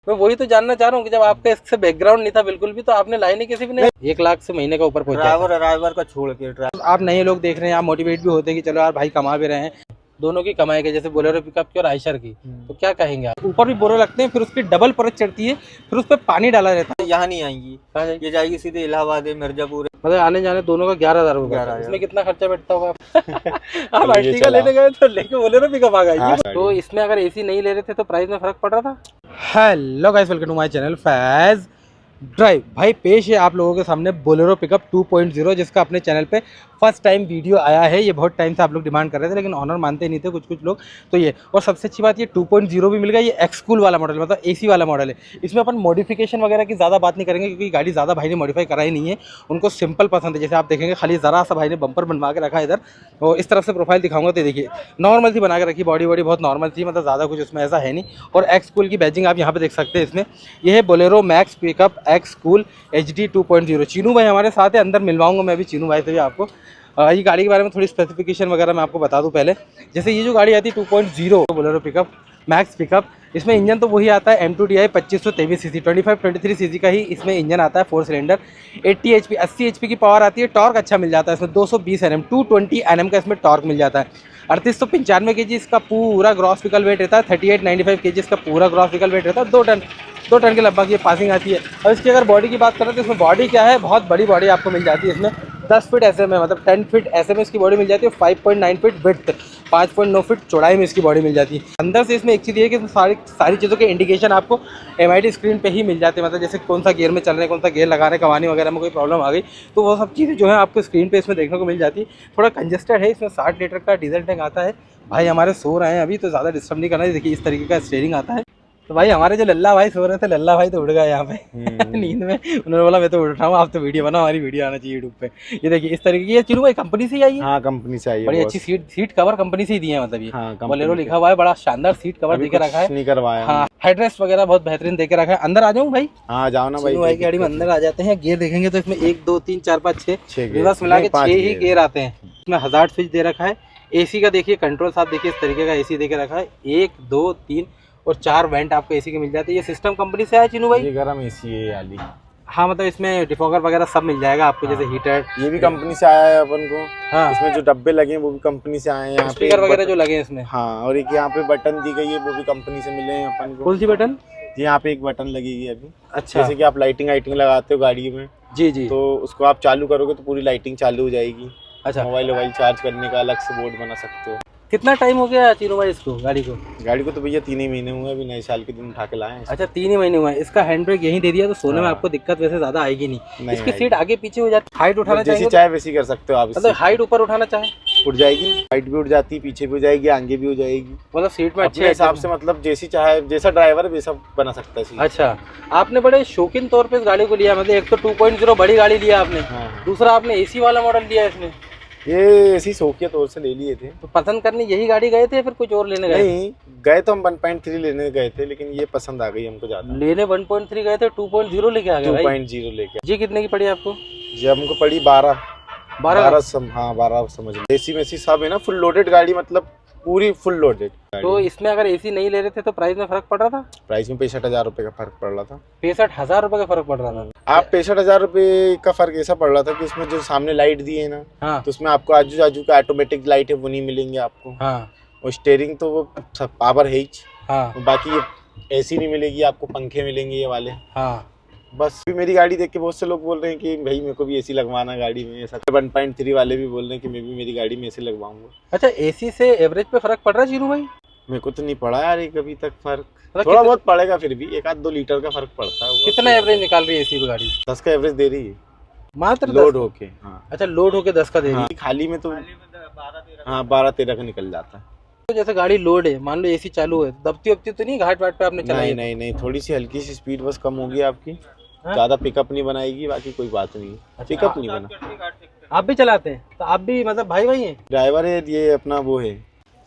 मैं वही तो जानना चाह रहा हूँ कि जब आपका इससे बैकग्राउंड नहीं था बिल्कुल भी, तो आपने लाई नहीं किसी भी नहीं। 1 लाख से महीने का ऊपर पहुंचा। ड्राइवर का छोड़ के आप नए लोग देख रहे हैं, आप मोटिवेट भी होते हैं कि चलो यार भाई कमा भी रहे हैं, दोनों की कमाई के, जैसे बोलेरो पिकअप की और आयशर की, तो क्या कहेंगे आप? ऊपर भी बोरे लगते हैं, फिर उसकी डबल परत चढ़ती है, फिर उस पर पानी डाला रहता है। यहाँ नहीं आएंगी, ये जाएगी सीधे इलाहाबाद मिर्जापुर। मतलब आने जाने दोनों का 11,000 रुपये। 11,000। इसमें कितना खर्चा बैठता होगा? आप आर्टिकल लेने गए तो लेके बोलेरो पिकअप आ गई। तो इसमें अगर एसी नहीं ले रहे थे तो प्राइस में फर्क पड़ रहा था। Hello guys, welcome to my channel Faiz drive. भाई पेश है आप लोगों के सामने बोलेरो पिकअप 2.0, जिसका अपने चैनल पे फर्स्ट टाइम वीडियो आया है। ये बहुत टाइम से आप लोग डिमांड कर रहे थे, लेकिन ऑनर मानते नहीं थे कुछ लोग, तो ये। और सबसे अच्छी बात, ये 2.0 भी मिल गया। ये एक्स कूल वाला मॉडल, मतलब एसी वाला मॉडल है। इसमें अपन मॉडिफिकेशन वगैरह की ज़्यादा बात नहीं करेंगे, क्योंकि गाड़ी ज़्यादा भाई ने मॉडिफाई कराई नहीं है, उनको सिंपल पसंद है। जैसे आप देखेंगे खाली ज़रा सा भाई ने बम्पर बनवा के रखा है इधर, और इस तरफ से प्रोफाइल दिखाऊंगा तो देखिए नॉर्मल थी बना के रखी, बॉडी बहुत नॉर्मल थी, मतलब ज़्यादा कुछ उसमें ऐसा है नहीं। और एक्स कूल की बैजिंग आप यहाँ पे देख सकते हैं इसमें। ये है Bolero max pickup x cool HD 2.0। Chinu भाई हमारे साथ है, अंदर मिलवाऊंगा मैं भी चीनू भाई से भी आपको। ये गाड़ी के बारे में थोड़ी स्पेसिफिकेशन वगैरह मैं आपको बता दूं पहले। जैसे ये जो गाड़ी आती है 2.0 बोलेरो पिकअप मैक्स पिकअप, इसमें इंजन तो वही आता है M2DI 2523 सीसी, 25-23 सीसी का ही इसमें इंजन आता है, 4 सिलेंडर। 80 HP 80 HP की पावर आती है। टॉर्क अच्छा मिल जाता है इसमें, 220 Nm 220 Nm का इसमें टॉर्क मिल जाता है। 3895 kg इसका पूरा ग्रॉस व्हीकल वेट रहता है। 3895 kg इसका पूरा ग्रॉस व्हीकल वेट रहता है। 2 टन के लगभग ये पासिंग आती है। और इसकी अगर बॉडी की बात करें तो इसमें बॉडी क्या है, बहुत बड़ी बॉडी आपको मिल जाती है इसमें। 10 फीट ऐसे में, मतलब 10 फीट ऐसे में इसकी बॉडी मिल जाती है। 5.9 फीट विड्थ, 5.9 फीट चौड़ाई में इसकी बॉडी मिल जाती है। अंदर से इसमें एक चीज़ ये है कि इसमें सारी चीज़ों के इंडिकेशन आपको MID स्क्रीन पे ही मिल जाते हैं। मतलब जैसे कौन सा गियर में चल रहे हैं, कौन सा गियर लगा रहे हैं, कवानी वगैरह में कोई प्रॉब्लम आ गई तो वो सब चीज़ें जो है आपको स्क्रीन पे इसमें देखने को मिल जाती है। थोड़ा कंजेस्टेड है, इसमें 60 लीटर का डीजल टैंक आता है। भाई हमारे सो रहे हैं अभी, तो ज़्यादा डिस्टर्ब नहीं करना है। देखिए इस तरीके का स्टीयरिंग आता है। तो भाई हमारे जो लल्ला भाई सो रहे थे, लल्ला भाई तो उड़ गए यहाँ पे नींद में। उन्होंने बोला मैं तो उठ रहा हूँ, आप तो वीडियो बनाओ, हमारी वीडियो आना चाहिए यूट्यूब पे। ये देखिए इस तरीके की, ये चीनू भाई कंपनी से ही आई है। हाँ कंपनी से आई है। बड़ी अच्छी सीट कवर कंपनी से ही दी है, मतलब ये हाँ, बोलेरो लिखा हुआ है, बड़ा शानदार सीट कवर देके रखा है। नहीं करवाया। हाँ, हेडरेस्ट वगैरह बहुत बेहतरीन देके रखा है। अंदर आ जाऊँ भाई? हाँ जाओ ना भाई। भाई की गाड़ी में अंदर आ जाते हैं। गियर देखेंगे तो इसमें 1 2 3 4 5 6 रिवर्स मिला के 6 ही गियर आते हैं। इसमें हजार्ड स्विच दे रखा है। एसी का देखिए कंट्रोल साथ देखिए इस तरीके का एसी देके रखा है। 1 2 3 और 4 वेंट आपको एसी के मिल जाते हैं। ये सिस्टम कंपनी से आया चीनू भाई। ये गरम एसी है वाली। हाँ मतलब इसमें डिफॉगर वगैरह सब मिल जाएगा आपको। हाँ। जैसे हीटर ये भी कंपनी से आया है अपन को। हाँ इसमें जो डब्बे लगे हैं वो भी कंपनी से आए हैं। यहाँ पे स्पीकर वगैरह जो लगे हैं इसमें। हाँ, और एक यहाँ पे बटन दी गई है वो भी कंपनी से मिले हैं अपन को। कौन सी बटन? यहाँ पे एक बटन लगेगी अभी। अच्छा, जैसे कि आप लाइटिंग लगाते हो गाड़ी में। जी जी। तो उसको आप चालू करोगे तो पूरी लाइटिंग चालू हो जाएगी। अच्छा, मोबाइल चार्ज करने का अलग से बोर्ड बना सकते हो। कितना टाइम हो गया चीनू भाई इसको, गाड़ी को तो भैया 3 ही महीने हुए, अभी नए साल के दिन उठा के लाए हैं। अच्छा 3 ही महीने हुए हैं। इसका हैंड ब्रेक यहीं दे दिया तो सोने में आपको दिक्कत वैसे ज्यादा आएगी नहीं। इसकी सीट आगे पीछे हो जाती है। हाइट उठाना जैसी चाहे वैसी कर सकते हो आप। मतलब हाइट ऊपर उठाना चाहे उठ जाएगी, हाइट भी उठ जाती है, पीछे भी हो जाएगी, आगे भी हो जाएगी। मतलब सीट में अच्छे हिसाब से, मतलब जैसी चाहे, जैसा ड्राइवर वैसा बना सकता है सीट। अच्छा, आपने बड़े शौकीन तौर पे इस गाड़ी को लिया, मतलब एक तो 2.0 बड़ी गाड़ी लिया आपने। हाँ। दूसरा आपने एसी वाला मॉडल लिया इसमें। ये ऐसी शौकिया तौर से ले लिए थे। तो पसंद करने यही गाड़ी गए थे या फिर कुछ और लेने गए? नहीं गए तो हम 1.3 लेने गए थे, लेकिन ये पसंद आ गई हमको ज्यादा। लेने 1.3 गए थे, 2.0 लेके आ गए। 2.0 लेके। जी कितने की पड़ी आपको? जी हमको पड़ी 12 समझ लो। एसी में सब है ना, फुल लोडेड गाड़ी, मतलब पूरी फुल लोडेड। तो इसमें अगर एसी नहीं ले रहे थे तो प्राइस में फर्क पड़ रहा था? प्राइस में 65,000 रुपए का फर्क पड़ रहा था। 65,000 रुपए का फर्क पड़ रहा था। आप 65,000 रुपए का फर्क ऐसा पड़ रहा था कि इसमें जो सामने लाइट दी है ना। हाँ। तो उसमें आपको आजू का ऑटोमेटिक लाइट है वो नहीं मिलेंगे आपको। हाँ। और स्टीयरिंग तो वो सब पावर है ही। हाँ। बाकी ये एसी नहीं मिलेगी आपको, पंखे मिलेंगे ये वाले। हाँ। बस मेरी गाड़ी देख के बहुत से लोग बोल रहे हैं कि भाई मेरे को भी एसी लगवाना गाड़ी में। ऐसा 1.3 वाले भी बोल रहे हैं कि मैं भी मेरी गाड़ी में एसी लगवाऊंगा। अच्छा, एसी से एवरेज पे फर्क पड़ रहा है जीरू भाई? मेरे को तो नहीं पड़ा यार कभी तक फर्क। थोड़ा बहुत पड़ेगा, फिर भी 1-2 लीटर का फर्क पड़ता है। कितना एवरेज निकाल रही है एसी पे गाड़ी? 10 का एवरेज दे रही है मात्र, लोड होके। हाँ। अच्छा, लोड होके 10 का दे रही है। खाली में तो 12-13 का निकल जाता है। तो जैसे गाड़ी लोड है, मान लो एसी चालू है, दबती तो नहीं घाट वाट पे आपने चलाई? नहीं, थोड़ी सी हल्की सी स्पीड बस कम होगी आपकी। ज्यादा पिकअप नहीं बनाएगी, बाकी कोई बात नहीं। अच्छा, पिकअप नहीं बना। आप भी चलाते हैं तो आप भी मतलब भाई हैं? ड्राइवर है ये अपना, वो है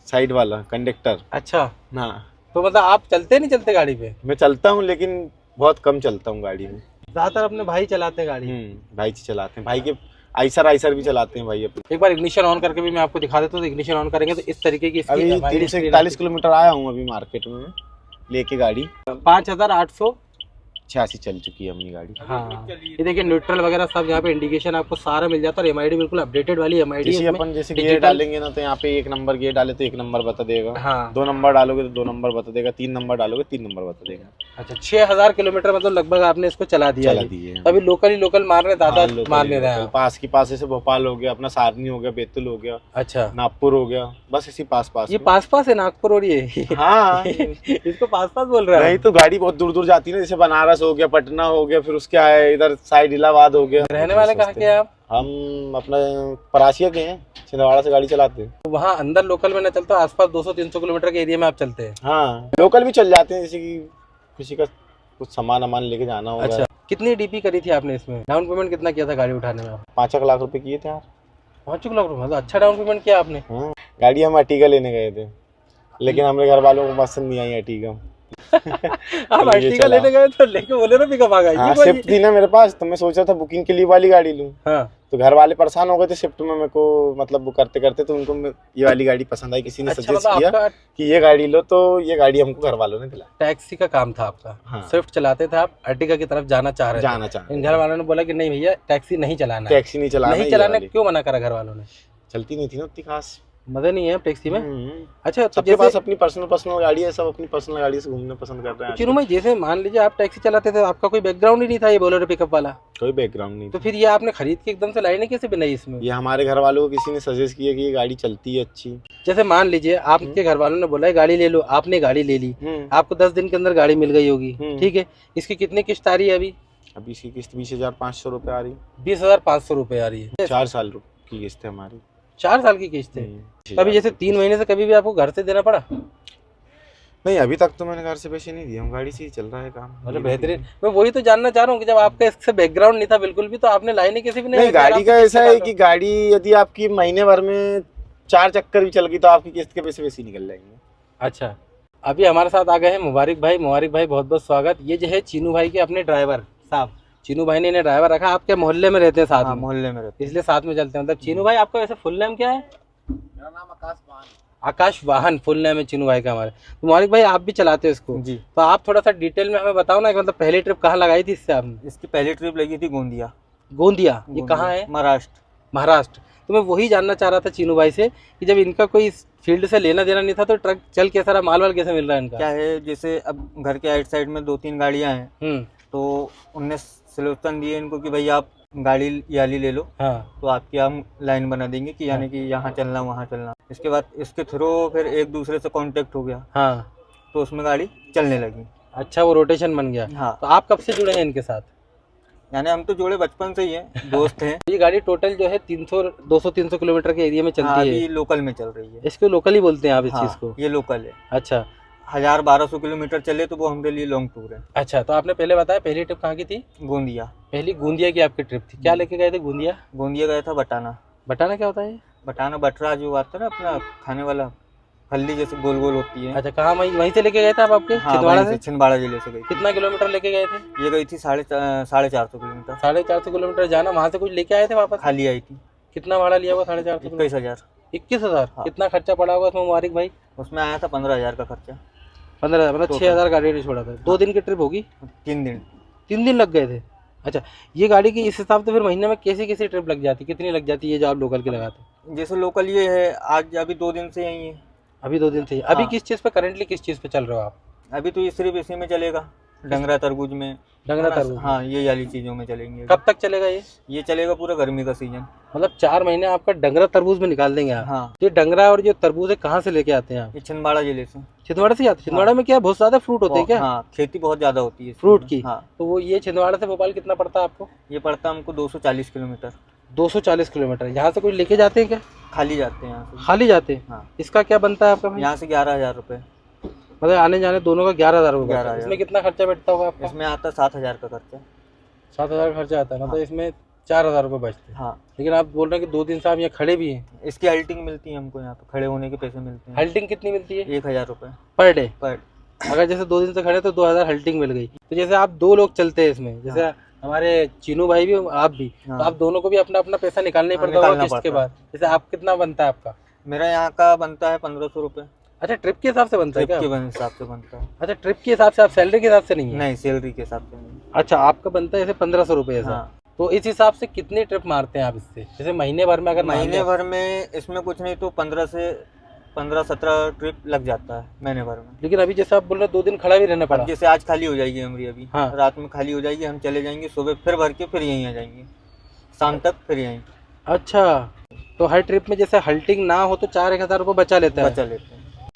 साइड वाला कंडक्टर। अच्छा हाँ। तो मतलब आप चलते नहीं चलते गाड़ी पे? मैं चलता हूँ लेकिन बहुत कम चलता हूँ गाड़ी में। ज्यादातर अपने भाई चलाते हैं गाड़ी। भाई चलाते हैं, भाई के आइसर भी चलाते हैं भाई अपने। एक बार इग्निशन ऑन करके भी मैं आपको दिखा देता हूँ। इग्निशन ऑन करेंगे तो इस तरीके की। अभी 30 से 41 किलोमीटर आया हूँ अभी मार्केट में। लेके गाड़ी 5886 चल चुकी है अपनी गाड़ी। हाँ, ये देखिए न्यूट्रल वगैरह सब यहाँ पे इंडिकेशन आपको सारा मिल जाता है। एमआईडी बिल्कुल अपडेटेड वाली एमआईडी है। अपन जैसे गियर डालेंगे ना तो यहाँ पे 1 नंबर गियर डाले तो 1 नंबर बता देगा। हाँ। 2 नंबर डालोगे तो 2 नंबर बता देगा। 3 नंबर डालोगे 3 नंबर बता देगा। अच्छा, 6000 किलोमीटर मतलब लगभग आपने इसको चला दिया। अभी लोकल मार रहे दादा, मारने रहे हैं। पास की पास जैसे भोपाल हो गया, अपना सारनी हो गया, बैतूल हो गया, अच्छा नागपुर हो गया, बस इसी पास ये पास है नागपुर और ये। हाँ इसको पास बोल रहा है। नहीं तो गाड़ी बहुत दूर दूर जाती है ना, जैसे बनारस हो गया, पटना हो गया, फिर उसके आए इधर साइड इलाहाबाद हो गया। रहने वाले कहाँ के आप? हम अपना परासिया के हैं, छिंदवाड़ा से गाड़ी चलाते हैं। तो वहाँ अंदर लोकल में न चलता, आसपास 200-300 किलोमीटर के एरिया में आप चलते हैं? हाँ, लोकल भी चल जाते हैं, जैसे कि किसी का कुछ सामान लेके जाना होगा। अच्छा, कितनी डीपी करी थी आपने इसमें? डाउन पेमेंट कितना किया था गाड़ी उठाने में? 5 लाख रुपए किए थे यार। 5 लाख रुपए, मतलब अच्छा डाउन पेमेंट किया आपने। गाड़ी हम अर्टिगा लेने गए थे, लेकिन हमारे घर वालों को पसंद नहीं आई अर्टिगा। आप अर्टिगा लेने गए तो लेके बोले ना पिकअप आ गई। हाँ, शिफ्ट थी ना मेरे पास, तो मैं सोचा था बुकिंग के लिए वाली गाड़ी लूं। हाँ। तो घर वाले परेशान हो गए थे शिफ्ट में, मेरे को मतलब वो करते करते, तो उनको ये वाली गाड़ी पसंद आई। किसी ने सजेस्ट किया कि ये गाड़ी लो, तो ये गाड़ी हमको घर वालों ने दिलाई। टैक्सी का काम था आपका। हाँ। स्विफ्ट चलाते थे आप, अर्टिगा की तरफ जाना चाह रहे थे। घर वालों ने बोला कि नहीं भैया टैक्सी नहीं चलाना। टैक्सी नहीं चलाना क्यों मना करा घर वालों ने? चलती नहीं थी ना उतनी खास, मजा नहीं है टैक्सी में। अच्छा, तो सबके पास अपनी पर्सनल गाड़ी है, सब अपनी पर्सनल गाड़ी से घूमने पसंद करते हैं। चिरू भाई, जैसे मान लीजिए आप टैक्सी चलाते थे, आपका कोई बैकग्राउंड ही नहीं था ये बोलेरो पिकअप वाला? कोई बैकग्राउंड नहीं। तो फिर ये आपने खरीद के एकदम से लाई नहीं कैसे बनाई इसमें? ये हमारे घर वालों को किसी ने सजेस्ट किया कि ये गाड़ी चलती है अच्छी। जैसे मान लीजिए आपके घर वालों ने बोला गाड़ी ले लो, आपने गाड़ी ले ली, आपको 10 दिन के अंदर गाड़ी मिल गई होगी, ठीक है। इसकी कितनी किस्त आ रही है अभी? अभी इसकी किस्त 20,500 रुपए आ रही है। 20,500 रुपए आ रही है। 4 साल की किस्त है हमारी। 4 साल की किस्त है। कभी जैसे 3 महीने से कभी भी आपको घर से देना पड़ा? नहीं, अभी तक तो मैंने घर से पैसे नहीं दिए, हम गाड़ी से ही चल रहा है काम। मतलब बेहतरीन। मैं वही तो जानना चाह रहा हूँ कि जब आपका इससे बैकग्राउंड नहीं था बिल्कुल भी, तो आपने लाइने किसी भी नहीं। गाड़ी का ऐसा है कि गाड़ी यदि आपकी महीने भर में 4 चक्कर भी चल गई तो आपकी किस्त के पैसे वैसे निकल जाएंगे। अच्छा, अभी हमारे साथ आ गए हैं मुबारक भाई। मुबारक भाई बहुत बहुत स्वागत। ये जो है चीनू भाई के अपने ड्राइवर साहब, चीनू भाई ने इन्हें ड्राइवर रखा। आपके मोहल्ले में रहते हैं साथ? मोहल्ले में रहते हैं, इसलिए साथ में चलते हैं। मतलब चीनू भाई, आपका वैसे फुल नेम क्या है? मेरा नाम आकाश वाहन। आकाश वाहन फुल नेम है चीनू भाई का हमारे। तो मुबारक भाई, आप भी चलाते हो इसको जी? तो आप थोड़ा सा डिटेल में हमें बताओ ना, मतलब पहली ट्रिप कहाँ लगाई थी इससे आपने? इसकी पहली ट्रिप लगी थी गोंदिया। गोंदिया ये कहाँ है? महाराष्ट्र। तो मैं वही जानना चाह रहा था चीनू भाई से कि जब इनका कोई फील्ड से लेना देना नहीं था तो ट्रक चल के सारा माल वाल कैसे मिल रहा है इनका? क्या है, जैसे अब घर के आइट साइड में 2-3 गाड़ियां हैं, तो उनने सलेक्शन दिए इनको कि भाई आप गाड़ी याली ले लो। हाँ। तो आपकी हम लाइन बना देंगे कि यानी कि यहाँ चलना वहाँ चलना। इसके बाद इसके थ्रू फिर एक दूसरे से कांटेक्ट हो गया। हाँ। तो उसमें गाड़ी चलने लगी। अच्छा, वो रोटेशन बन गया। हाँ। तो आप कब से जुड़े हैं इनके साथ? यानी हम तो जुड़े बचपन से ही हैं, दोस्त हैं। ये गाड़ी टोटल जो है 200-300 किलोमीटर के एरिया में चलती है। अभी लोकल में चल रही है। इसको लोकल ही बोलते हैं आप इस चीज को? ये लोकल है। अच्छा, 1000-1200 किलोमीटर चले तो वो हमारे लिए लॉन्ग टूर है। अच्छा, तो आपने पहले बताया पहली ट्रिप कहाँ की थी? गोंदिया। पहली गोंदिया की आपकी ट्रिप थी। क्या लेके गए थे गोंदिया? गोंदिया गया था बटाना। बटाना क्या होता है? बटाना बटरा जो आता है ना अपना खाने वाला, फल्ली जैसे गोल गोल होती है। अच्छा, कहाँ वहीं से लेके गए थे आप? आपके छिंदवाड़ा से? छिंदवाड़ा जिले से गई। कितना किलोमीटर लेके गए थे? ये गई थी 450 किलोमीटर। 450 किलोमीटर जाना, वहाँ से कुछ लेके आए थे वापस? खाली आई थी। कितना भाड़ा लिया हुआ? 450? 21,000। 21,000? कितना खर्चा पड़ा होगा उसमें मुबारक भाई? उसमें आया था 15,000 का खर्चा। 15,000 मतलब 6,000 गाड़ी छोड़ा था। 2 दिन की ट्रिप होगी? 3 दिन। 3 दिन लग गए थे? अच्छा, ये गाड़ी की इस हिसाब से फिर महीने में कैसी ट्रिप लग जाती, कितनी लग जाती है जो आप लोकल की लगाते? जैसे लोकल ये है, आज अभी 2 दिन से यही है। अभी 2 दिन से? अभी किस चीज़ पे करेंटली किस चीज़ पे चल रहे हो आप? अभी तो ये सिर्फ इसी में चलेगा, डंगरा तरबूज में। डंगरा तरबूज? हाँ, ये वाली चीज़ों में चलेंगे। कब तक चलेगा ये? ये चलेगा पूरा गर्मी का सीजन। मतलब 4 महीने आपका डंगरा तरबूज में निकाल देंगे आप? हाँ। ये डंगरा और जो तरबूज है कहाँ से लेके आते हैं आप? ये छिंदवाड़ा जिले से। छिंदवाड़ा से आते? छिंदवाड़ा में क्या बहुत ज्यादा फ्रूट होते हैं क्या? हाँ, खेती बहुत ज्यादा होती है फ्रूट की। हाँ। तो वो ये छिंदवाड़ा से भोपाल कितना पड़ता है आपको? ये पड़ता है हमको 240 किलोमीटर। 240 किलोमीटर। यहाँ से कोई लेके जाते हैं क्या? खाली जाते हैं यहाँ से। खाली जाते हैं? हाँ। इसका क्या बनता है आपका? यहाँ से 11,000 रुपये। मतलब आने जाने दोनों का 11,000 रुपये। इसमें कितना खर्चा बैठता होगा आपका? इसमें आता 7,000 का खर्चा। 7,000 खर्चा आता है, मतलब इसमें 4,000 रुपये बचते हैं। हाँ। लेकिन आप बोल रहे हैं कि 2 दिन से आप यहाँ खड़े भी हैं। इसकी हल्टिंग मिलती है हमको, यहाँ पे खड़े होने के पैसे मिलते हैं। हल्टिंग कितनी मिलती है? 1,000 रुपये पर डे। पर अगर जैसे 2 दिन से खड़े तो 2,000 हल्टिंग मिल गई। तो जैसे आप 2 लोग चलते हैं इसमें, जैसे हमारे चीनू भाई भी आप भी, तो आप दोनों को भी अपना अपना पैसा निकालना ही पड़ता होगा किस्त के बाद। जैसे आप कितना बनता है आपका? मेरा यहाँ का बनता है 1,500 रुपये। अच्छा, ट्रिप के हिसाब से बनता है क्या? ट्रिप के हिसाब से बनता है। अच्छा, ट्रिप के हिसाब से, आप सैलरी के हिसाब से नहीं है? नहीं, सैलरी के हिसाब से नहीं। अच्छा, आपका बनता है जैसे 1500 रुपये ऐसा। हाँ। तो इस हिसाब से कितनी ट्रिप मारते हैं आप इससे? जैसे महीने भर में अगर महीने भर में इसमें कुछ नहीं तो 15 से 17 ट्रिप लग जाता है महीने भर में। लेकिन अभी जैसे आप बोल रहे 2 दिन खड़ा भी रहना पड़ा। जैसे आज खाली हो जाएगी हमारी अभी, हाँ। रात में खाली हो जाएगी, हम चले जाएंगे, सुबह फिर भर के फिर यहीं आ जाएंगे, शाम तक फिर यहीं। अच्छा, तो हर ट्रिप में जैसे हल्टिंग ना हो तो 4-1000 रुपये बचा लेते हैं।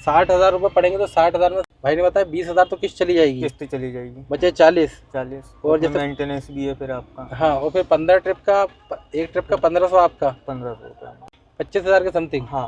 60,000 रुपये पड़ेंगे तो 60,000 में भाई ने बताया 20,000 तो किस्त चली जाएगी। किस्त चली जाएगी, बचे 40। और जैसे मेंटेनेंस भी है फिर आपका। हाँ, और फिर 15 ट्रिप का, एक ट्रिप का 1500 आपका, 1500 रुपये, 25,000 के समथिंग। हाँ,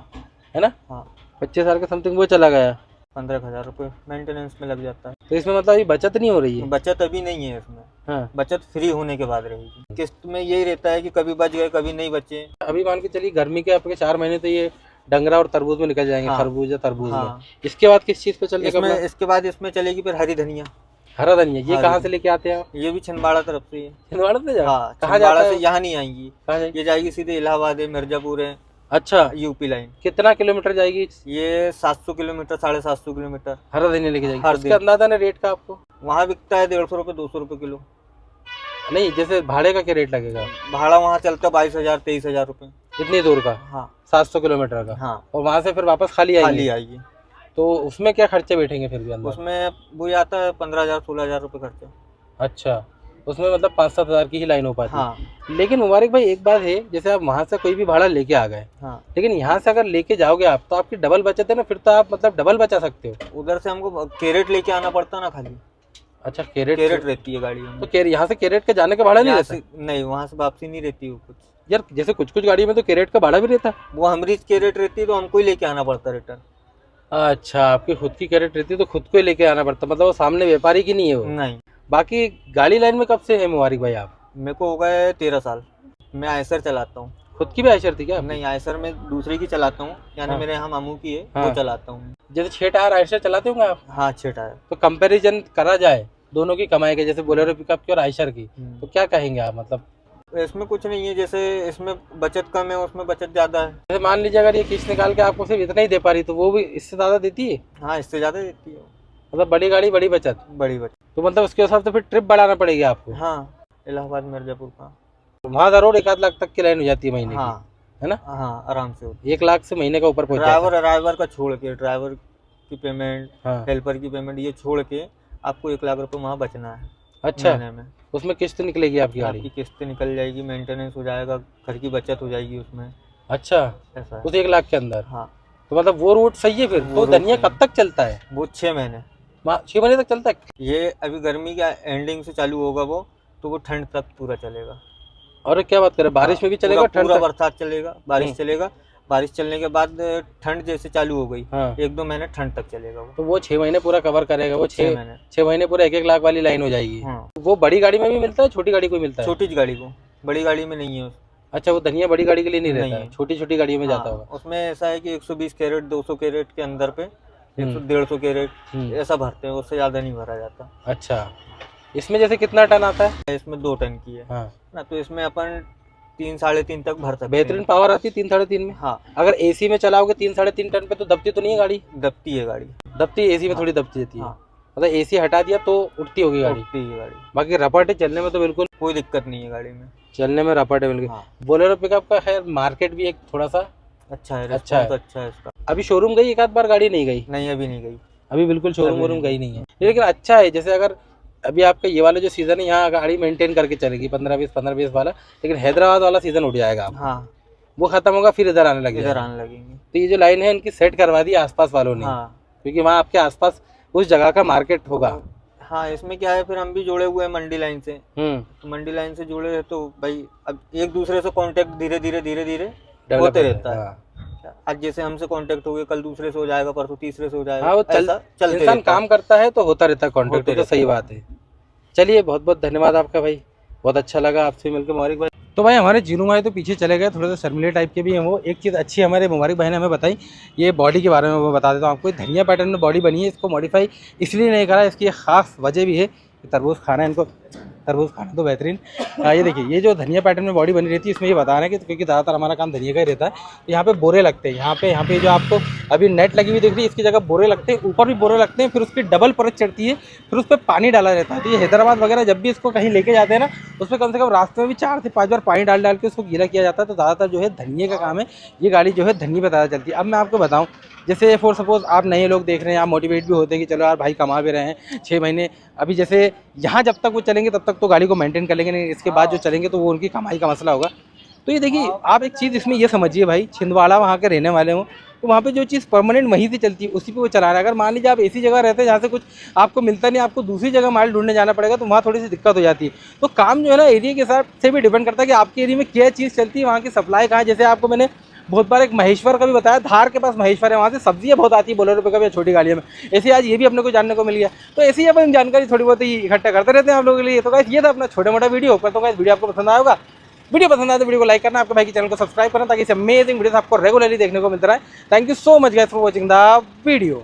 है ना? हाँ, 25,000 के समथिंग वो चला गया। 15,000 रुपये मेंटेनेंस में लग जाता है। तो इसमें मतलब अभी बचत नहीं हो रही है? बचत अभी नहीं है इसमें। हाँ। बचत फ्री होने के बाद रहेगी। किस्त में यही रहता है कि कभी बच गए कभी नहीं बचे। अभी मान के चलिए गर्मी के आपके 4 महीने तो ये डंगरा और तरबूज में निकल जाएंगे। हाँ। खरबूज या तरबूज में। इसके बाद किस चीज पे चलने का? इसके बाद इसमें चलेगी फिर हरी धनिया। हरा धनिया ये कहाँ से लेके आते हैं आप? ये भी छिंदवाड़ा तरफ से है। छिंदवाड़ा से? हाँ, कहाँ जाता है? यहाँ नहीं आएंगी, ये जाएगी सीधे इलाहाबाद है, मिर्जापुर है। अच्छा, यूपी लाइन। कितना किलोमीटर जाएगी ये? 700 किलोमीटर, 750 किलोमीटर हरा धनिया लेके जाएगी। उसका अंदाजा ना रेट का आपको? वहाँ बिकता है 150 रुपये 200 रुपये किलो। नहीं, जैसे भाड़े का क्या रेट लगेगा? भाड़ा वहाँ चलता 22,000 23,000 रुपये। इतनी दूर का? हाँ, 700 किलोमीटर का। हाँ। और वहाँ से फिर वापस खाली आएगी? तो उसमें क्या खर्चे बैठेंगे फिर भी अंदर? उसमें वो आता है 15,000 16,000 रुपये खर्चा। अच्छा, उसमें मतलब 5-7 हज़ार की ही लाइन हो पाती है। हाँ। लेकिन मुबारक भाई एक बात है, जैसे आप वहाँ से कोई भी भाड़ा लेके आ गए, हाँ। लेकिन यहाँ से अगर लेके जाओगे आप तो आपकी डबल बचत है ना, फिर तो आप मतलब डबल बचा सकते हो। उधर से हमको कैरेट लेके आना पड़ता ना खाली। अच्छा, कैरेट रहती है गाड़ी में। तो यहाँ से कैरेट का जाने का भाड़ा नहीं रहता? नहीं, वहाँ से वापसी नहीं रहती है कुछ। यार जैसे कुछ गाड़ी में तो कैरेट का भाड़ा भी रहता है। वो हमारी कैरेट रहती है तो हमको ही लेके आना पड़ता रिटर्न। अच्छा, आपकी खुद की कैरेट रहती है तो खुद को ही लेके आना पड़ता, मतलब वो सामने व्यापारी की नहीं है वो? नहीं। बाकी गाड़ी लाइन में कब से है मुबारक भाई आप? मेरे को हो गए 13 साल। मैं आयसर चलाता हूँ। खुद की भी आयसर थी क्या? नहीं, आयसर में दूसरी की चलाता हूँ, यानी मेरे यहाँ मामू की है। वो चलाता हूँ। जैसे 6 टायर आयसर चलाते होंगे आप? हाँ, 6 टायर। तो कंपैरिजन करा जाए दोनों की कमाई के, जैसे बोलेरो पिकअप की और आयशर की, तो क्या कहेंगे आप? मतलब इसमें कुछ नहीं है, जैसे इसमें बचत कम है उसमें बचत ज्यादा है। जैसे मान लीजिए अगर ये किस्त निकाल के आपको सिर्फ इतना ही दे पा रही तो वो भी इससे ज्यादा देती है? हाँ, इससे ज्यादा देती है। मतलब बड़ी गाड़ी बड़ी बचत। बड़ी बचत। तो मतलब उसके हिसाब से फिर ट्रिप बढ़ाना पड़ेगी आपको? हाँ, इलाहाबाद मिर्जापुर का वहाँ जरूर 1 आध लाख तक की लाइन हो जाती है महीने की, है ना? हाँ, आराम से 1 लाख से महीने का ऊपर पहुँच जाता है। ड्राइवर का छोड़ के, ड्राइवर की पेमेंट, हेल्पर की पेमेंट, ये छोड़ के आपको 1 लाख रुपए वहाँ बचना है। अच्छा, महीने में उसमें किस्त निकलेगी आपकी गाड़ी की? किस्त निकल जाएगी, मेंटेनेंस हो जाएगा, घर की बचत हो जाएगी उसमें। अच्छा, ऐसा है उस 1 लाख के अंदर? हाँ। तो मतलब वो रूट सही है फिर? तो धनिया कब तक चलता है? वो 6 महीने। 6 महीने तक चलता है? ये अभी गर्मी का एंडिंग से चालू होगा वो, तो वो ठंड तक पूरा चलेगा। और क्या बात करें, बारिश में भी चलेगा? पूरा बरसात चलेगा, बारिश चलेगा, बारिश चलने के बाद ठंड जैसे चालू हो गई, 1-2 महीने ठंड तक चलेगा वो। तो वो 6 महीने पूरा कवर करेगा वो? 6 महीने पूरा 1-1 लाख वाली लाइन हो जाएगी। वो बड़ी गाड़ी में भी मिलता है, छोटी गाड़ी को मिलता है? छोटी गाड़ी को, बड़ी गाड़ी में नहीं है। अच्छा, वो धनिया बड़ी गाड़ी के लिए नहीं रहता है, छोटी छोटी गाड़ियों में जाता होगा। उसमें ऐसा है कि 120 कैरेट 200 कैरेट के अंदर पे 150 कैरेट ऐसा भरते हैं, उससे ज्यादा नहीं भरा जाता। अच्छा, इसमें जैसे कितना टन आता है? इसमें 2 टन की है ना, तो इसमें अपन 3-3.5 तक भर सकते हैं। बेहतरीन पावर आती है 3-3.5 में? हाँ। अगर एसी में चलाओगे 3-3.5 टन पे तो दबती तो नहीं है गाड़ी? दबती है गाड़ी, दबती है, एसी में थोड़ी दबती रहती है। मतलब एसी हटा दिया तो उठती होगी गाड़ी? उठती है गाड़ी। बाकी रपट है, चलने में तो बिल्कुल कोई दिक्कत नहीं है गाड़ी में, चलने में रपट है बिल्कुल। बोलेरो पिकअप का खैर मार्केट भी एक थोड़ा सा अच्छा है, अच्छा है इसका। अभी शोरूम गई 1 आध बार गाड़ी? नहीं गई? नहीं, अभी नहीं गई, अभी बिल्कुल शोरूम गई नहीं है। लेकिन अच्छा है, जैसे अगर अभी आपका ये वाला जो सीजन है यहाँ गाड़ी मेंटेन करके चलेगी 15-20 वाला, लेकिन हैदराबाद वाला सीजन उठ जाएगा। हाँ, वो खत्म होगा फिर इधर आने लगेगा। इधर आने लगेंगे। तो ये जो लाइन है इनकी सेट करवा दी आसपास वालों ने। क्योंकि वहाँ आपके आसपास उस जगह का मार्केट होगा। हाँ, इसमें क्या है, फिर हम भी जुड़े हुए हैं मंडी लाइन से। तो मंडी लाइन से जुड़े हैं तो भाई अब एक दूसरे से कांटेक्ट धीरे धीरे होते रहता है। आज जैसे हमसे कांटेक्ट हो गया, कल दूसरे से हो जाएगा, परसों तीसरे से हो जाएगा। हाँ, वो चलते इंसान काम करता है तो होता रहता है कांटेक्ट, तो सही बात है। चलिए, बहुत बहुत धन्यवाद आपका भाई, बहुत अच्छा लगा आपसे मिलकर मुबारक भाई। तो भाई हमारे जीनू भाई तो पीछे चले गए, थोड़े से शर्मिले टाइप के भी हैं वो। एक चीज़ अच्छी हमारे मुबारक भाई ने हमें बताई, ये बॉडी के बारे में मैं बता देता हूँ आपको। धनिया पैटर्न में बॉडी बनी है, इसको मॉडिफाई इसलिए नहीं करा, इसकी एक खास वजह भी है कि तरबूज खाना है इनको तरबूज खाना तो बेहतरीन। ये देखिए, ये जो धनिया पैटर्न में बॉडी बनी रहती है, इसमें ये बता रहे हैं कि क्योंकि ज़्यादातर हमारा काम धनिया का ही रहता है, तो यहाँ पे बोरे लगते हैं। यहाँ पे जो आपको अभी नेट लगी हुई दिख रही है, इसकी जगह बोरे लगते हैं, ऊपर भी बोरे लगते हैं, फिर उसकी डबल परत चढ़ती है, फिर उस पर पानी डाला रहता है। तो ये हैदराबाद वगैरह जब भी इसको कहीं लेके जाते हैं ना, उसमें कम से कम रास्ते में भी 4 से 5 बार पानी डाल के उसको गीला किया जाता है। तो ज़्यादातर जो है धनिये का काम है, ये गाड़ी जो है धनिये पे ज़्यादा चलती है। अब मैं आपको बताऊँ, जैसे फॉर सपोज आप नए लोग देख रहे हैं, आप मोटिवेट भी होते हैं कि चलो यार भाई कमा भी रहे हैं 6 महीने, अभी जैसे यहाँ जब तक वो चलेंगे तब तक तो गाड़ी को मेंटेन कर लेंगे, नहीं इसके बाद जो चलेंगे तो वो उनकी कमाई का मसला होगा। तो ये देखिए, आप एक चीज़ इसमें ये समझिए भाई, छिंदवाड़ा वहाँ के रहने वाले हों तो वहाँ पे जो चीज़ परमानेंट वहीं से चलती है उसी पे वो चला रहा है। अगर मान लीजिए आप ऐसी जगह रहते हैं जहाँ से कुछ आपको मिलता नहीं, आपको दूसरी जगह माल ढूंढने जाना पड़ेगा, तो वहाँ थोड़ी सी दिक्कत हो जाती है। तो काम जो है ना एरिया के हिसाब से भी डिपेंड करता है कि आपके एरिया में क्या चीज़ चलती है, वहाँ की सप्लाई कहाँ है। जैसे आपको मैंने बहुत बार एक महेश्वर का भी बताया, धार के पास महेश्वर है, वहाँ से सब्जियाँ बहुत आती है बोलेरो पे कभी छोटी गाड़ियों में। ऐसे आज ये भी अपने को जानने को मिल गया। तो ऐसी ही अपन जानकारी थोड़ी बहुत ही इकट्ठा करते रहते हैं आप लोगों के लिए। तो गाइस ये था अपना छोटा मोटा वीडियो। पर तो गाइस वीडियो आपको पसंद आया होगा, वीडियो पसंद आए तो वीडियो को लाइक करना, आपके भाई के चैनल को सब्सक्राइब करना, ताकि इस अमेजिंग वीडियोस आपको रेगुलरली देखने को मिलता रहे। Thank you so much guys for watching the video.